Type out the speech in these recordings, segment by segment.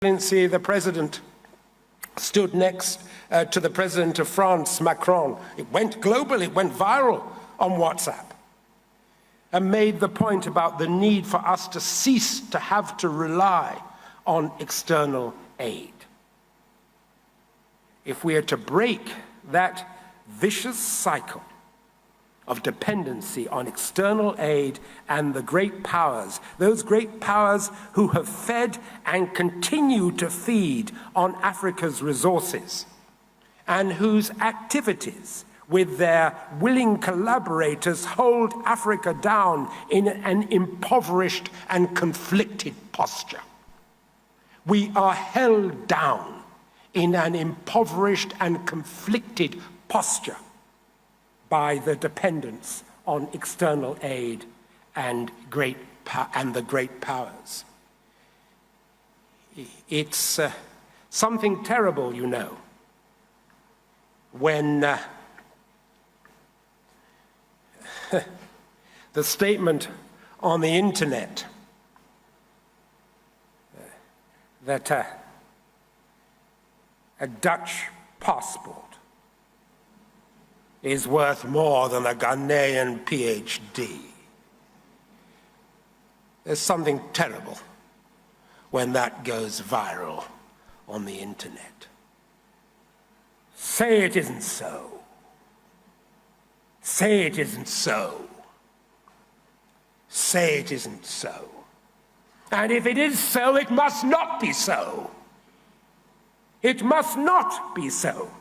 presidency, the president stood next to the president of France, Macron. It went global, it went viral on WhatsApp, and made the point about the need for us to cease to have to rely on external aid. If we are to break that vicious cycle of dependency on external aid and the great powers, those great powers who have fed and continue to feed on Africa's resources, and whose activities with their willing collaborators hold Africa down in an impoverished and conflicted posture. We are held down in an impoverished and conflicted posture by the dependence on external aid and the great powers. It's something terrible, you know, when the statement on the internet that a Dutch passport is worth more than a Ghanaian PhD. There's something terrible when that goes viral on the internet. Say it isn't so. Say it isn't so. Say it isn't so. And if it is so, it must not be so. It must not be so.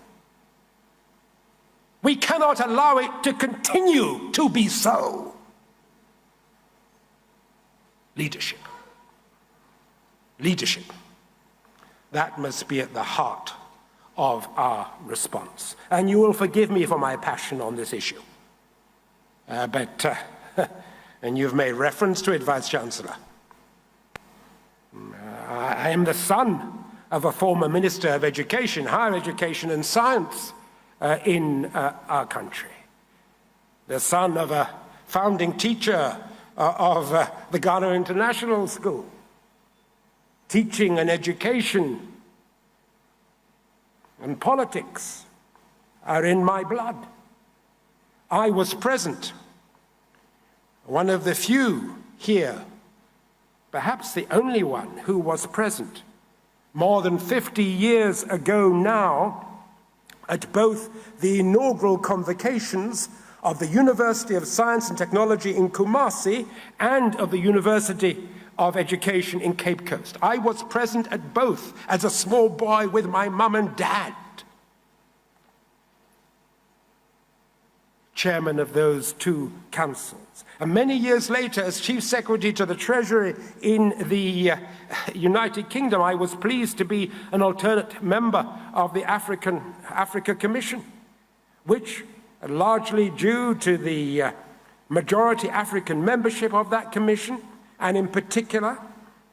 We cannot allow it to continue to be so. Leadership. Leadership. That must be at the heart of our response. And you will forgive me for my passion on this issue. And you've made reference to it, Vice-Chancellor. I am the son of a former Minister of Education, Higher Education and Science in our country. The son of a founding teacher of the Ghana International School. Teaching and education and politics are in my blood. I was present, one of the few here, perhaps the only one who was present, more than 50 years ago now, at both the inaugural convocations of the University of Science and Technology in Kumasi and of the University of Education in Cape Coast. I was present at both as a small boy with my mum and dad. Chairman of those two councils. And many years later, as Chief Secretary to the Treasury in the United Kingdom, I was pleased to be an alternate member of the Africa Commission, which, largely due to the majority African membership of that commission, and in particular,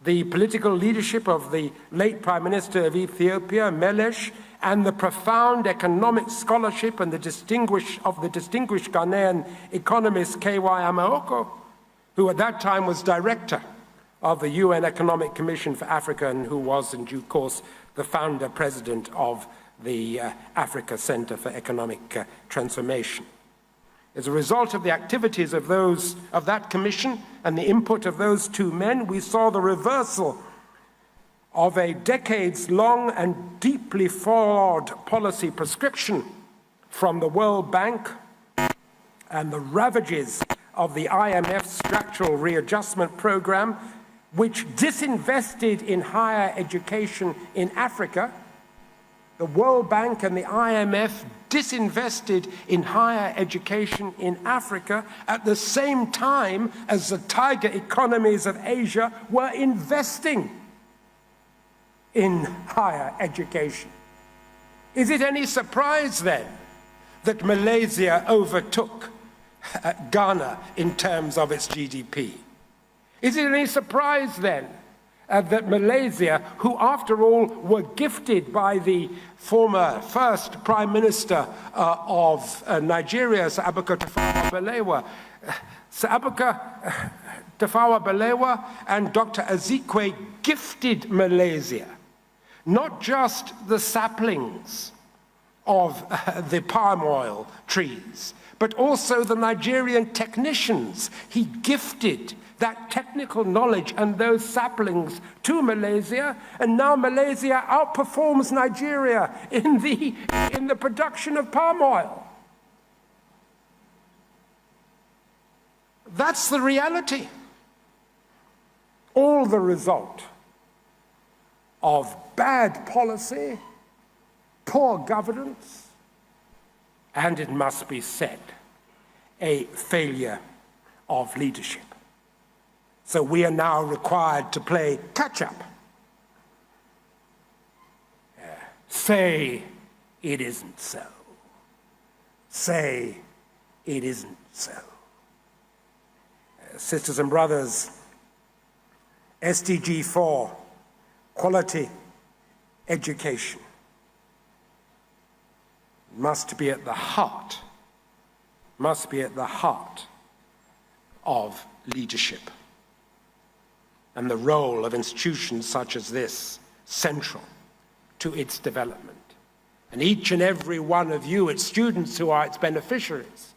the political leadership of the late Prime Minister of Ethiopia, Meles, and the profound economic scholarship and the distinguished Ghanaian economist K.Y. Amaoko, who at that time was director of the UN Economic Commission for Africa and who was in due course the founder president of the Africa Center for Economic Transformation. As a result of the activities of that commission and the input of those two men, we saw the reversal of a decades-long and deeply flawed policy prescription from the World Bank and the ravages of the IMF structural readjustment program, which disinvested in higher education in Africa. The World Bank and the IMF disinvested in higher education in Africa at the same time as the tiger economies of Asia were investing in higher education. Is it any surprise then that Malaysia overtook Ghana in terms of its GDP? Is it any surprise then that Malaysia, who after all were gifted by the former first Prime Minister of Nigeria, Sir Abacha Tafawa Balewa, Sir Abacha Tafawa Balewa and Dr. Azikwe gifted Malaysia not just the saplings of the palm oil trees, but also the Nigerian technicians. He gifted that technical knowledge and those saplings to Malaysia, and now Malaysia outperforms Nigeria in the production of palm oil. That's the reality. All the result of bad policy, poor governance, and it must be said, a failure of leadership. So we are now required to play catch-up. Say it isn't so. Say it isn't so. Sisters and brothers, SDG 4, quality education, must be at the heart of leadership, and the role of institutions such as this central to its development. And each and every one of you, its students who are its beneficiaries,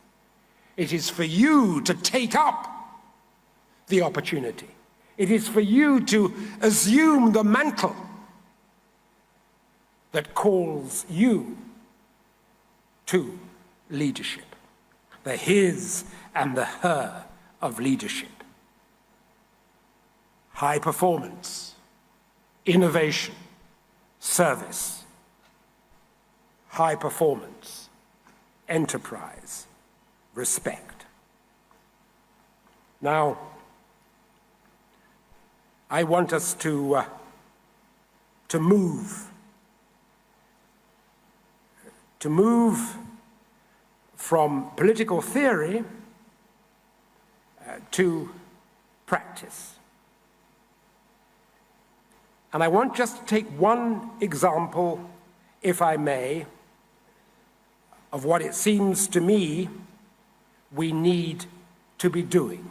it is for you to take up the opportunity. It is for you to assume the mantle that calls you to leadership, the his and the her of leadership. High performance, innovation, service. High performance, enterprise, respect. Now, I want us to move from political theory to practice. And I want just to take one example, if I may, of what it seems to me we need to be doing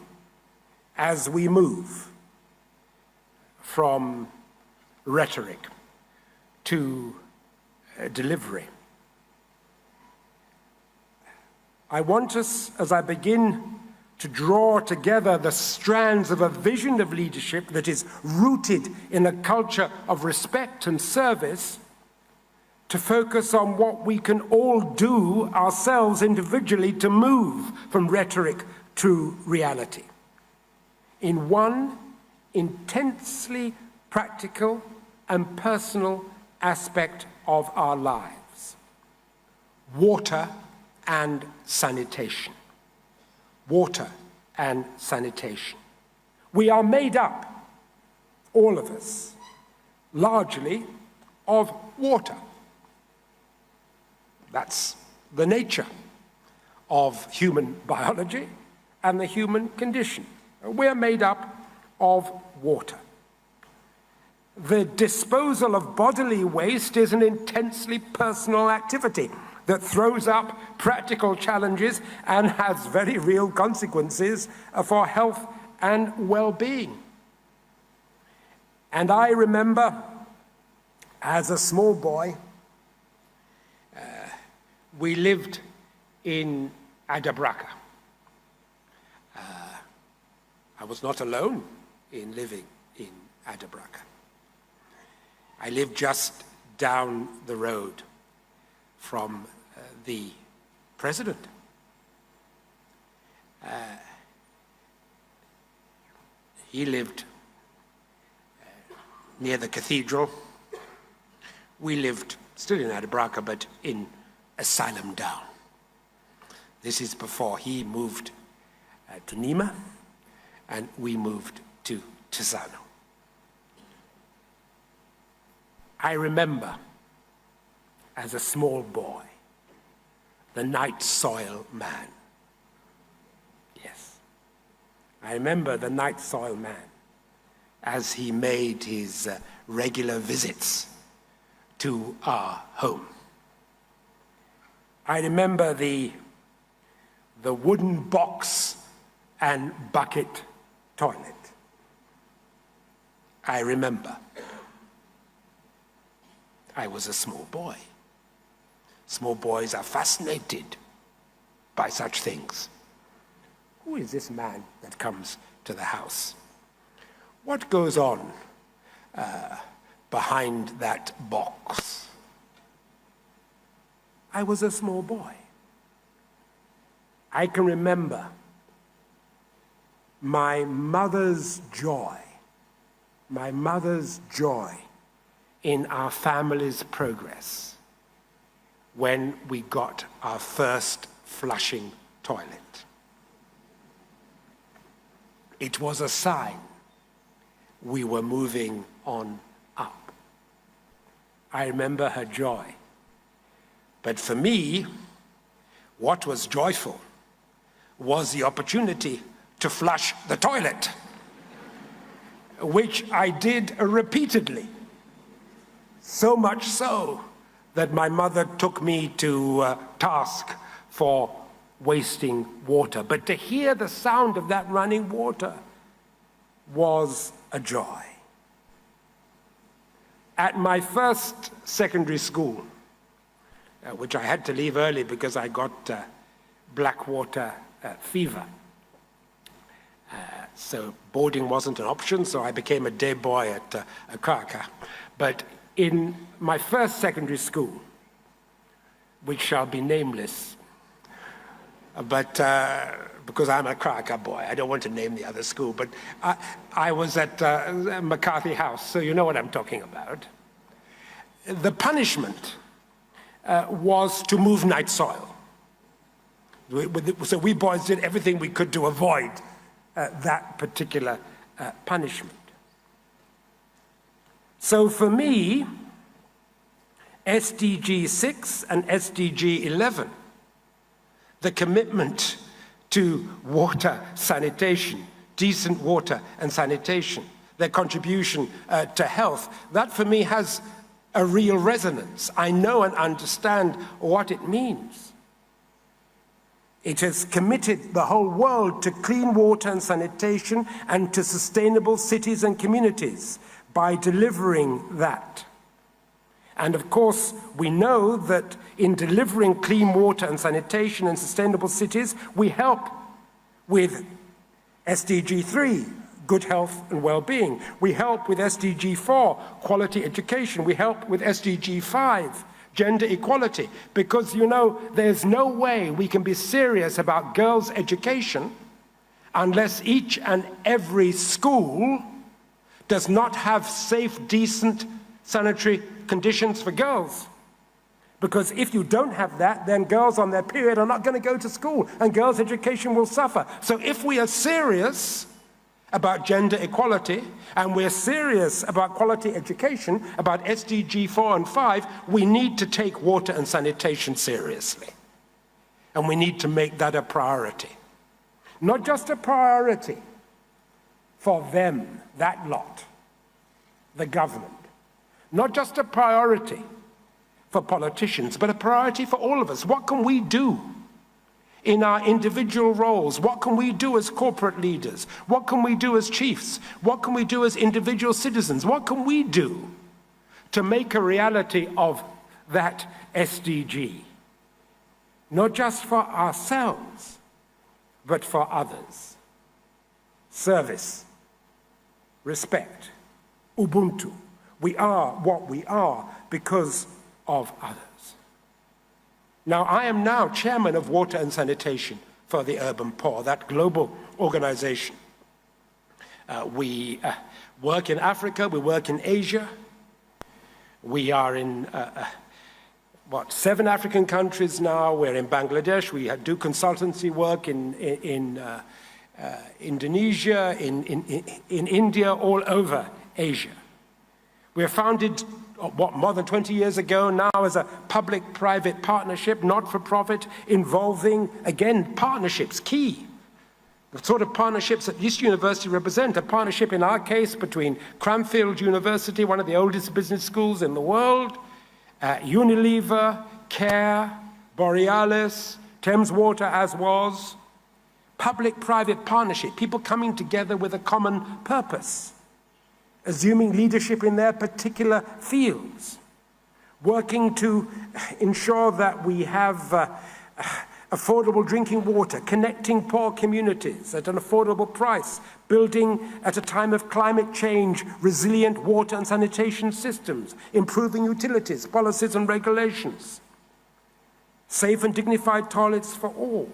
as we move from rhetoric to delivery. I want us, as I begin to draw together the strands of a vision of leadership that is rooted in a culture of respect and service, to focus on what we can all do ourselves individually to move from rhetoric to reality, in one intensely practical and personal aspect of our lives: water and sanitation. Water and sanitation. We are made up, all of us, largely of water. That's the nature of human biology and the human condition. We're made up of water. The disposal of bodily waste is an intensely personal activity that throws up practical challenges and has very real consequences for health and well-being. And I remember, as a small boy, we lived in Adabraka. I was not alone in living in Adabraka. I lived just down the road from the president. He lived near the cathedral. We lived still in Adabraka, but in Asylum Down. This is before he moved to Nima, and we moved to Tisano. I remember, as a small boy, the night soil man. Yes, I remember the night soil man as he made his regular visits to our home. I remember the wooden box and bucket toilet. I remember. I was a small boy. Small boys are fascinated by such things. Who is this man that comes to the house? What goes on behind that box? I was a small boy. I can remember my mother's joy in our family's progress when we got our first flushing toilet. It was a sign we were moving on up. I remember her joy. But for me, what was joyful was the opportunity to flush the toilet, which I did repeatedly. So much so that my mother took me to task for wasting water. But to hear the sound of that running water was a joy. At my first secondary school, which I had to leave early because I got blackwater fever. So boarding wasn't an option, so I became a day boy at Akaka. But in my first secondary school, which shall be nameless, but because I'm a Kraka boy, I don't want to name the other school, but I was at McCarthy House, so you know what I'm talking about. The punishment was to move night soil. So we boys did everything we could to avoid that particular punishment. So for me, SDG 6 and SDG 11, the commitment to water sanitation, decent water and sanitation, their contribution to health, that for me has a real resonance. I know and understand what it means. It has committed the whole world to clean water and sanitation and to sustainable cities and communities by delivering that. And of course, we know that in delivering clean water and sanitation and sustainable cities, we help with SDG 3, good health and well-being. We help with SDG 4, quality education. We help with SDG 5, gender equality, because, you know, there's no way we can be serious about girls' education unless each and every school does not have safe, decent, sanitary conditions for girls. Because if you don't have that, then girls on their period are not going to go to school, and girls' education will suffer. So if we are serious about gender equality, and we're serious about quality education, about SDG 4 and 5, we need to take water and sanitation seriously. And we need to make that a priority. Not just a priority for them, that lot, the government. Not just a priority for politicians, but a priority for all of us. What can we do in our individual roles? What can we do as corporate leaders? What can we do as chiefs? What can we do as individual citizens? What can we do to make a reality of that SDG? Not just for ourselves, but for others. Service, respect, Ubuntu. We are what we are because of others. Now, I am now chairman of Water and Sanitation for the Urban Poor, that global organization. We work in Africa, we work in Asia. We are in, 7 African countries now. We're in Bangladesh. We do consultancy work in Indonesia, in India, all over Asia. We were founded, more than 20 years ago now as a public-private partnership, not-for-profit, involving, again, partnerships, key. The sort of partnerships that this university represent, a partnership in our case between Cranfield University, one of the oldest business schools in the world, Unilever, CARE, Borealis, Thames Water as was, public-private partnership, people coming together with a common purpose, assuming leadership in their particular fields. working to ensure that we have affordable drinking water, connecting poor communities at an affordable price, building at a time of climate change resilient water and sanitation systems, improving utilities, policies and regulations, safe and dignified toilets for all.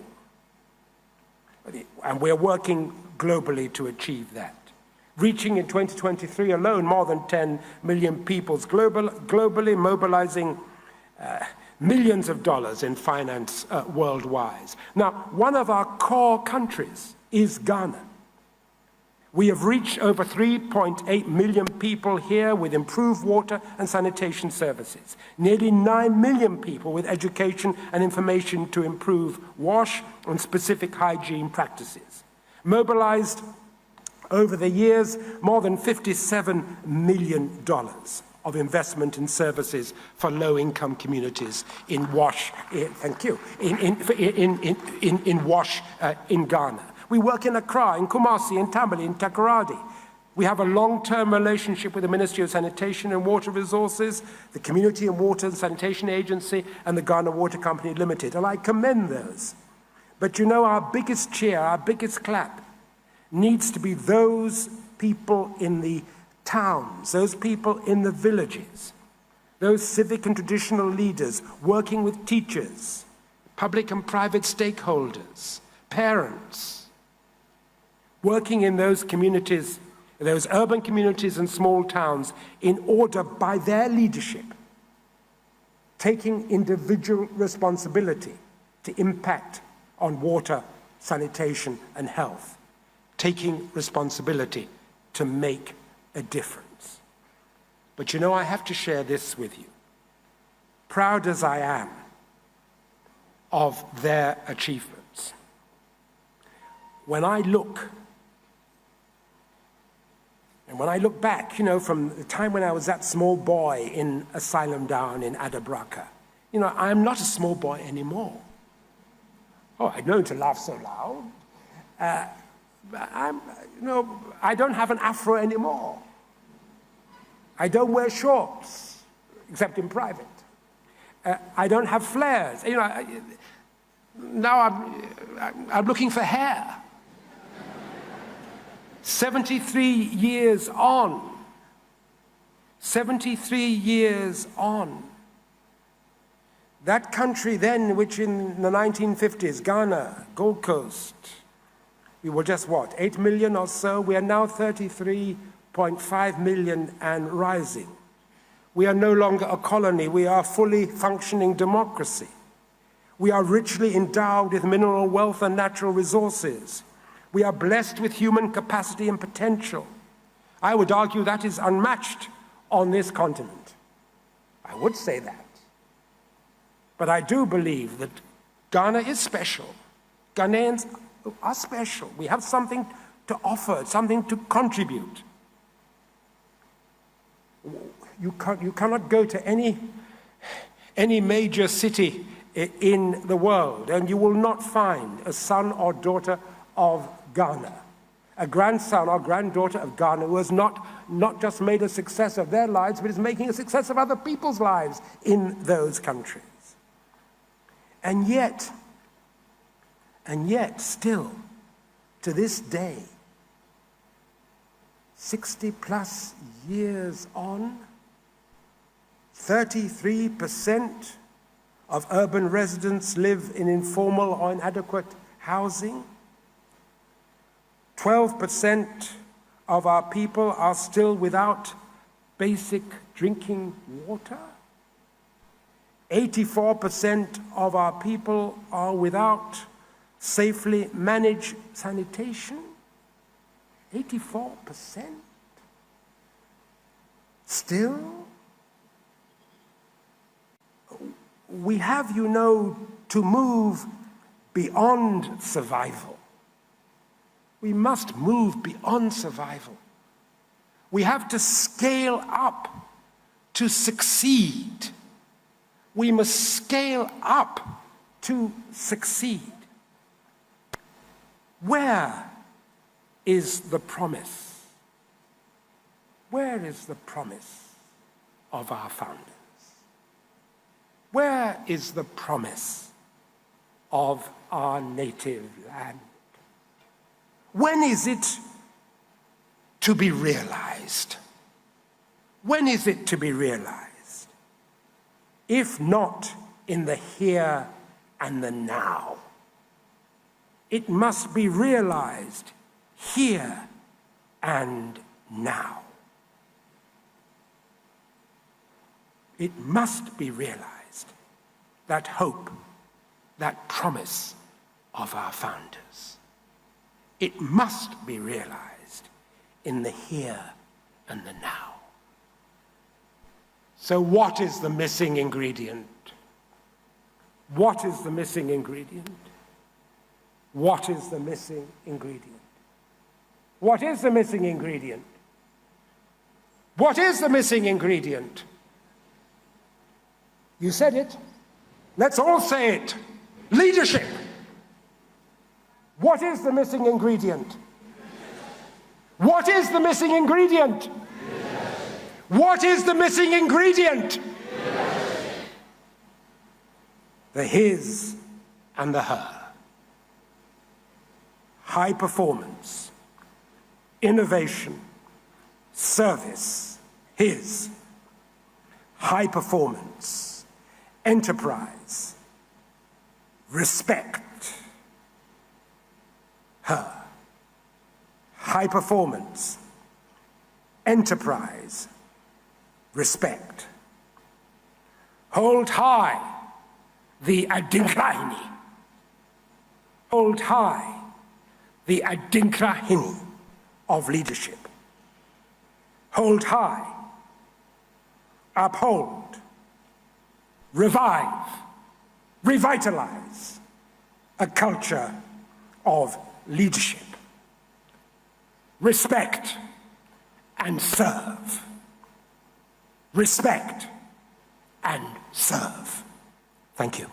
And we're working globally to achieve that, reaching in 2023 alone more than 10 million people globally, mobilizing millions of dollars in finance worldwide. Now, one of our core countries is Ghana. We have reached over 3.8 million people here with improved water and sanitation services, nearly 9 million people with education and information to improve wash and specific hygiene practices. Mobilized over the years, more than $57 million of investment in services for low-income communities in WASH, in WASH in Ghana. We work in Accra, in Kumasi, in Tamale, in Takoradi. We have a long-term relationship with the Ministry of Sanitation and Water Resources, the Community and Water and Sanitation Agency, and the Ghana Water Company Limited, and I commend those. But you know, our biggest cheer, our biggest clap, needs to be those people in the towns, those people in the villages, those civic and traditional leaders working with teachers, public and private stakeholders, parents, working in those communities, those urban communities and small towns, in order, by their leadership, taking individual responsibility to impact on water, sanitation, and health, taking responsibility to make a difference. But you know, I have to share this with you. Proud as I am of their achievements, when I look back, you know, from the time when I was that small boy in asylum down in Adabraka, you know, I'm not a small boy anymore. Oh, I know to laugh so loud. I don't have an afro anymore. I don't wear shorts, except in private. I don't have flares. You know, now I'm looking for hair. 73 years on. 73 years on. That country then, which in the 1950s, Ghana, Gold Coast, we were just what, 8 million or so? We are now 33.5 million and rising. We are no longer a colony. We are a fully functioning democracy. We are richly endowed with mineral wealth and natural resources. We are blessed with human capacity and potential. I would argue that is unmatched on this continent. I would say that. But I do believe that Ghana is special. Ghanaians are special. We have something to offer, something to contribute. You cannot go to any major city in the world and you will not find a son or daughter of Ghana, a grandson or granddaughter of Ghana who has not just made a success of their lives, but is making a success of other people's lives in those countries. And yet, still, to this day, 60 plus years on, 33% of urban residents live in informal or inadequate housing. 12% of our people are still without basic drinking water. 84% of our people are without safely managed sanitation. 84%. Still, we have, you know, to move beyond survival. We must move beyond survival. We have to scale up to succeed. We must scale up to succeed. Where is the promise? Where is the promise of our founders? Where is the promise of our native land? When is it to be realized? When is it to be realized? If not in the here and the now, it must be realized here and now. It must be realized, that hope, that promise of our founders. It must be realized in the here and the now. So what is the missing ingredient? What is the missing ingredient? What is the missing ingredient? What is the missing ingredient? What is the missing ingredient? You said it. Let's all say it. Leadership. What is the missing ingredient? What is the missing ingredient? What is the missing ingredient? The his and the her. High performance, innovation, service, his. High performance, enterprise, respect, her. High performance, enterprise, respect. Hold high the adinkrahini. Hold high the adinkrahini of leadership. Hold high, uphold, revive, revitalize a culture of leadership. Respect and serve. Respect and serve. Thank you.